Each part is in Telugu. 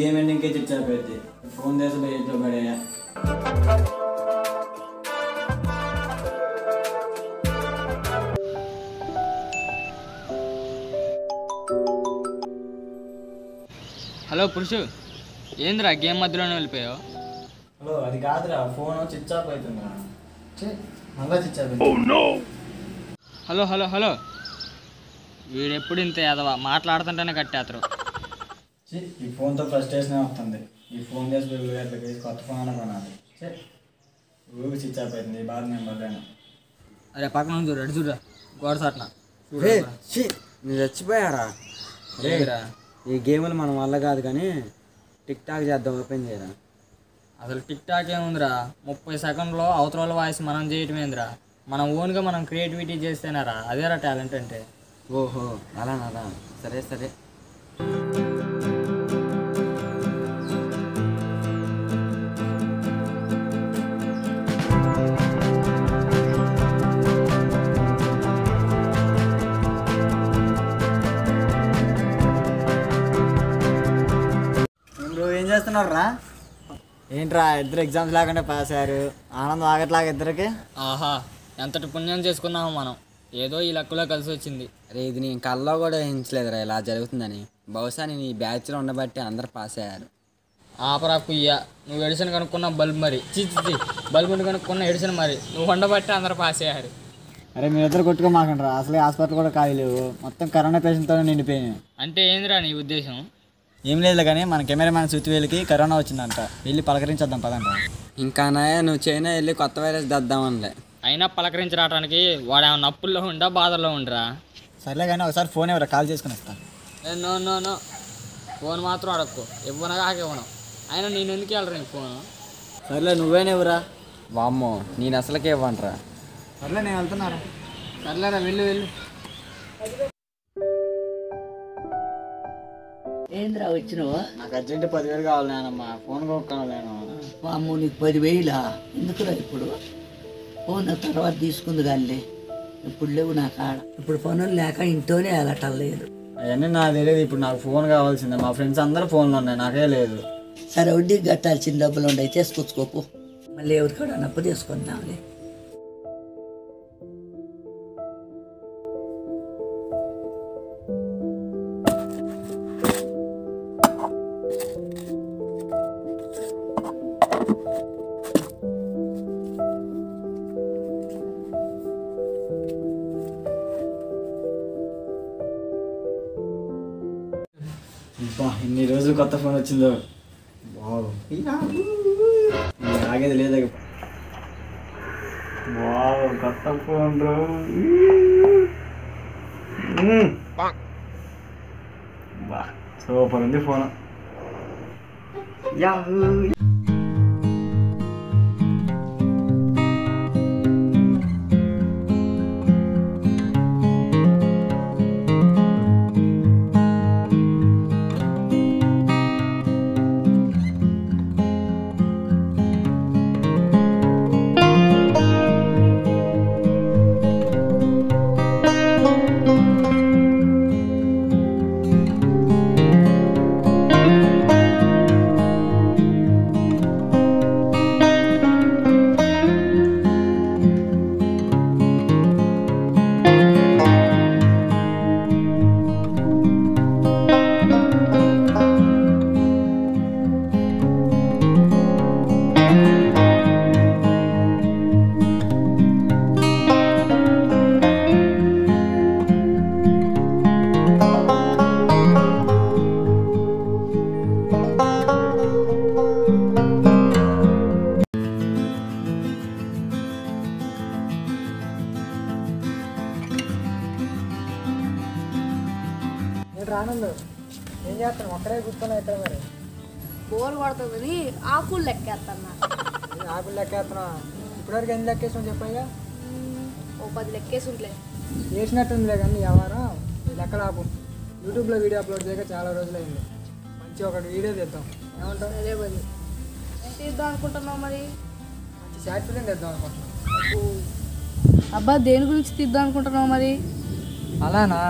గేమ్ ఎండింగ్కే చిచ్చాపోయింది. ఫోన్ చేసి ఇంట్లో పడేయా. హలో పురుషు, ఏందిరా గేమ్ మధ్యలోనే వెళ్ళిపోయావు? హలో, అది కాదురా, ఫోన్ స్విచ్ ఆఫ్ అవుతుందిరా. మళ్ళా switch off. Hello hello hello, వీడెప్పుడు ఇంత ఎదవా, మాట్లాడుతుంటేనే కట్టేస్తారు. ఈ ఫోన్తో ఫ్రస్ట్రేషన్ వస్తుంది. ఈ ఫోన్ చేసి కొత్త ఫోన్ కొనాలి. ఊరికి స్విచ్ ఆఫ్ అవుతుంది. బాధ నేను పడలేను. అరే పక్కన చూడు, రెడ్ చూడరా, గోడ సాట్న నువ్వు చచ్చిపోయారా? లేదురా, ఈ గేములు మన వల్ల కాదు కానీ టిక్ టాక్ చేద్దాం, ఓపెన్ చేయరా. అసలు టిక్ టాక్ ఏముందిరా, 30 సెకండ్లో అవతల వాయిస్ మనం చేయటమేందిరా. మనం ఓన్గా మనం క్రియేటివిటీ చేస్తేనారా, అదేరా టాలెంట్ అంటే. ఓహో అలానా, సరే సరే. ఏం చేస్తున్నారా? ఏంట్రా, ఇద్దరు ఎగ్జామ్స్ లేకుండా పాస్ అయ్యారు. ఆనందం ఆగట్లాగా ఇద్దరికి. ఆహా, ఎంతటి పుణ్యం చేసుకున్నాము మనం. ఏదో ఈ లక్కులో కలిసి వచ్చింది. అరే ఇది నేను కల్లో కూడా ఊహించలేదురా ఇలా జరుగుతుందని. బహుశా నేను ఈ బ్యాచ్లో ఉండబట్టి అందరు పాస్ అయ్యారు. ఆపరా కుయ్యా, నువ్వు ఎడిషన్ కనుక్కున్న బల్బ్ మరి చిచ్చి బల్బుని కనుక్కున్న ఎడిషన్ మరి నువ్వు ఉండబట్టి అందరు పాస్ అయ్యారు. అరే మీరిద్దరు కొట్టుకోమాకండ్రా, అసలే హాస్పిటల్ కూడా ఖాళీ లేవు. మొత్తం కరోనా పేషెంట్తోనే నిండిపోయాయి. అంటే ఏందిరా నీ ఉద్దేశం? ఏం లేదు కానీ మన కెమెరామ్యాన్ సుత్తివేలికి కరోనా వచ్చిందంట. వెళ్ళి పలకరించేద్దాం పదండి. ఇంకా నాయ నువ్వు చైనా వెళ్ళి కొత్త వైరస్ తెద్దామనిలే. అయినా పలకరించి రావడానికి వాడేమన్నా అప్పుల్లో ఉండా బాధల్లో ఉండరా? సర్లే కానీ ఒకసారి ఫోన్ ఎవరా, కాల్ చేసుకుని వస్తా. నో నో నో, ఫోన్ మాత్రం అడక్కు, ఇవ్వనగా ఇవ్వను. అయినా నేను ఎందుకు వెళ్ళరా నీ ఫోను? సర్లే నువ్వేనే ఎవరా? వామ్మో నేను అసలుకే ఇవ్వనరా. సర్లే నేను వెళ్తున్నారా. సర్లేరా, వెళ్ళు వెళ్ళు. ఏంద్రా వచ్చినావా? నాకు అర్జెంట్ 10,000 కావాలి నానమ్మా, ఫోన్ కొనుక్కోలేను. అమ్ము నీకు 10,000 ఎందుకురా? ఇప్పుడు ఫోన్ తర్వాత తీసుకుంది కానీ ఇప్పుడు లేవు నా కాడ. ఇప్పుడు పనులు లేక ఇంట్లోనే వెళ్ళటం లేదు. అవన్నీ నాకు తెలియదు. ఇప్పుడు నాకు ఫోన్ కావాల్సిందే. మా ఫ్రెండ్స్ అందరూ ఫోన్లు ఉన్నాయి, నాకే లేదు. సరే వడ్డీకి కట్టాల్సిన డబ్బులు ఉండవు, తీసుకొచ్చుకోపు. మళ్ళీ ఎవరికాడ నప్పు తీసుకుందాంలే. ఇన్ని రోజులు కొత్త ఫోన్ వచ్చిందో ఆగేది లేదా. కొత్త ఫోన్ సూపర్ ఉంది ఫోన్. ఏం చేస్తాను ఒక్కడే కూర్చొని ఇక్కడ మరి బోర్ కొడుతుంది. ఆకులు లెక్కేస్తున్నా. ఆకులు లెక్కేస్తున్నా. ఇప్పటివరకు ఎన్ని లెక్కేసాం చెప్పయ్యా? ఓ 10 లెక్కేసి ఉంటలే. వేసినట్టుందిలే కానీ ఎవరో లెక్కలు ఆపు. యూట్యూబ్లో వీడియో అప్లోడ్ చేయక చాలా రోజులైంది. మంచి ఒక వీడియో తీద్దాం, ఏమంటావు? అదే పది తీద్దాం అనుకుంటున్నావు మరి. మంచి షార్ట్ ఫిల్మ్ తీద్దాం అనుకుంటున్నాం. అబ్బా దేని గురించి తీద్దాం అనుకుంటున్నావు మరి? అలానా,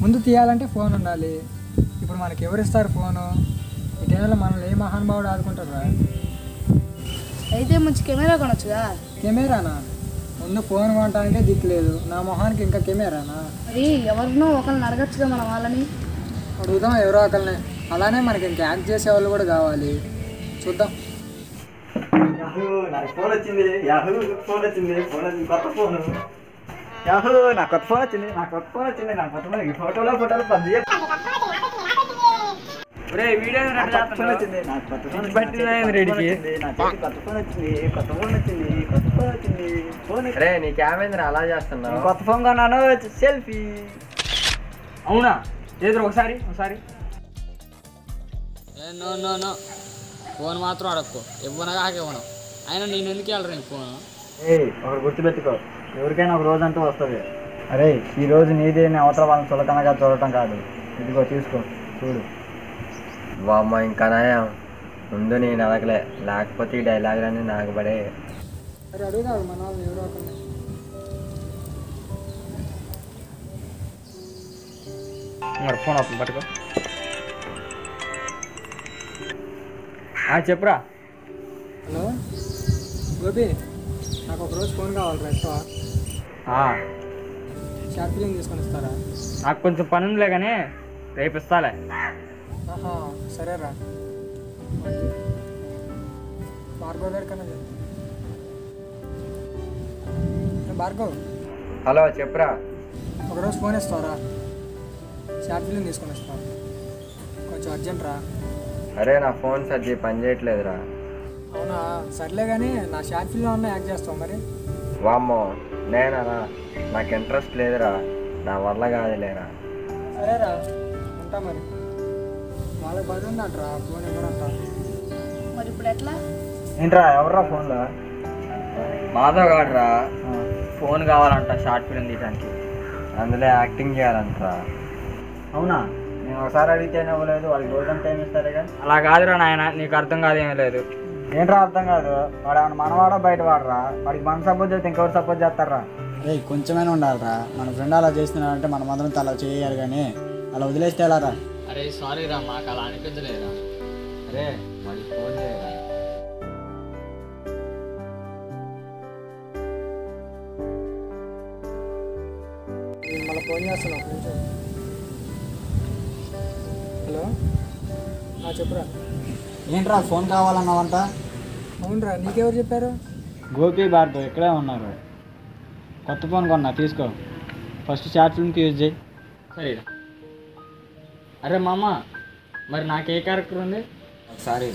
ముందు తీయాలంటే ఫోన్ ఉండాలి. ఇప్పుడు మనకి ఎవరు ఇస్తారు ఫోను? ఈ దీనివల్ల మనల్ని ఏ మహానుభావుడు ఆదుకుంటారా? అయితే మంచి కెమెరా కొనొచ్చుగా. కెమెరానా? ముందు ఫోన్ కొనటానికే దిక్కులేదు, నా మొహానికి ఇంకా కెమెరానా? మరి ఎవరినో ఒకరిని అడగచ్చుగా మన వాళ్ళని. అడుగుదాం ఎవరో ఒకరిని. అలానే మనకి ఇంకా యాక్ట్ చేసే వాళ్ళు కూడా కావాలి. చూద్దాం. నాకు ఫోన్ వచ్చింది. ఫోన్ వచ్చింది. కొత్త ఫోన్. నాకు కొత్త ఫోన్ వచ్చింది. నాకు కొత్త ఫోన్ ఈ ఫోటోలో పబ్జి వీడియో కొత్త ఫోన్ వచ్చింది. నాకు కొత్త ఫోన్ వచ్చింది. అరే నీ క్యామేంద్ర అలా చేస్తున్నావు? కొత్త ఫోన్ కొన్నాను. సెల్ఫీ. అవునా? ఏదో ఒకసారి నో ఫోన్ మాత్రం అడక్కు. ఇవ్వనగా ఇవ్వను. అయినా నేను ఎందుకు వెళ్ళరు నీకు ఫోను? ఒకటి గుర్తుపెట్టుకో, ఎవరికైనా ఒక రోజు అంటూ వస్తుంది. అరే ఈ రోజు నీదే, అవతల వాళ్ళని చులకనగా చూడటం కాదు. ఇదిగో తీసుకో, చూడు. వామ్మ ఇంకా నయం. ముందు నేను అడగలే, లేకపోతే ఈ డైలాగులన్నీ నాకు పడే. మరి అడుగుదాం మన వాళ్ళు ఎవరో ఒకరిని. మరి ఫోన్ అవుతుంది పట్టుకో. చెప్పురా. హలో గోపి, నాకు ఒకరోజు ఫోన్ కావాలిరా. ఇస్తావా? షార్ట్ ఫిలిం తీసుకొని ఇస్తారా? నాకు కొంచెం పని ఉందిలే కానీ రేపు ఇస్తాలే. ఆహా సరేరా. భార్గవ్ గారి కన్నా చెప్పు. భార్గవ్, హలో చెప్పురా. ఒకరోజు ఫోన్ ఇస్తావరా? షార్ట్ ఫిలిం తీసుకొని ఇస్తాను, కొంచెం అర్జెంట్ రా. అరే నా ఫోన్ సర్జీ పని చేయట్లేదురా. అవునా? సర్లే కానీ నా షార్ట్ ఫిల్మ్ అన్నా యాక్ట్ చేస్తావు మరి? వామ్మో నేనరా? నాకు ఇంట్రెస్ట్ లేదురా, నా వల్ల కాదులేరా. సరేరా, ఉంటా మరి. వాళ్ళకి బదులు ఉందంటరా ఫోన్ ఇవ్వడంట. మరి ఇప్పుడు ఎట్లా? ఏంట్రా ఎవర్రా ఫోన్లో? మాధవ్ గాడురా. ఫోన్ కావాలంట షార్ట్ ఫిల్మ్ తీయడానికి. అందులో యాక్టింగ్ చేయాలంటరా. అవునా? నేను ఒకసారి అడిగితేనే ఇవ్వలేదు. వాళ్ళకి రోజంతా ఏమి ఇస్తారుగా? అలా కాదురా నాయన, నీకు అర్థం కాదేమీ లేదు. ఏంట్రా అర్థం కాదు? వాడు ఏమన్నా మనవాడా బయట వాడరా? వాడికి మనం సపోర్ట్ చేస్తే ఇంకెవరు సపోర్ట్ చేస్తారా? రే కొంచెమైనా ఉండాలిరా. మన ఫ్రెండ్ అలా చేస్తున్నాడంటే మనం మాత్రం అలా చేయాలి, కానీ అలా వదిలేస్తే ఎలా రా? అరే సారీ రా, మాకు అలా అనిపించలేదురా. అరే మరి ఫోన్ చేయరా. మళ్ళీ ఫోన్ చేస్తాను ఒక నిమిషం. హలో చెప్పురా. ఏంట్రా ఫోన్ కావాలన్నావంట? అవునరా, నీకెవరు చెప్పారు? గోపి భార్గవ్ ఇక్కడే ఉన్నారు. కొత్త ఫోన్ కొన్నా, తీసుకో. ఫస్ట్ షార్ట్ ఫిల్మ్కి యూజ్ చేయి. సరేరా. అరే మామ, మరి నాకు ఏ క్యారెక్టర్ ఉంది? ఒకసారి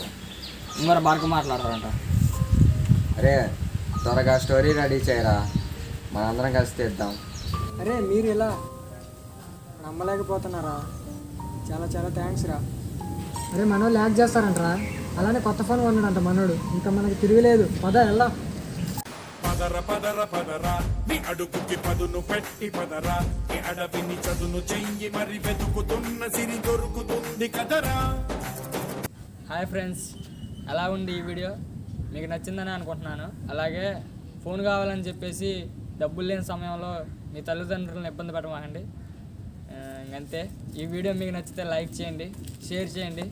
మరి బాగా మాట్లాడతారంట. అరే త్వరగా స్టోరీ రెడీ చేయరా, మనందరం కలిసి తీద్దాం. అరే మీరు ఇలా నమ్మలేకపోతున్నారా? చాలా చాలా థ్యాంక్స్ రా. అరే మనోళ్ళు యాక్ట్ చేస్తారంటరా. అలానే కొత్త ఫోన్ కొన్నాడంట మనోడు. ఇంకా మనకి తిరగలేదు. పద వెళ్దాం. పదరా నీ అడుగుకి పదును పెట్టి పదరా, నీ అడవిని చదును చెయ్యి మరి వెతుకుతున్న సిరి దొరుకుతుంది కదరా. హాయ్ ఫ్రెండ్స్, ఎలా ఉంది ఈ వీడియో? మీకు నచ్చిందని అనుకుంటున్నాను. అలాగే ఫోన్ కావాలని చెప్పేసి డబ్బులు లేని సమయంలో మీ తల్లిదండ్రులను ఇబ్బంది పెట్టమాకండి. అంతే. ఈ వీడియో మీకు నచ్చితే లైక్ చేయండి, షేర్ చేయండి.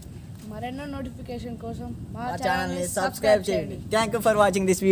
మరెన్నో నోటిఫికేషన్ కోసం మా ఛానల్ని సబ్స్క్రైబ్ చేయండి. Thank you for watching this video.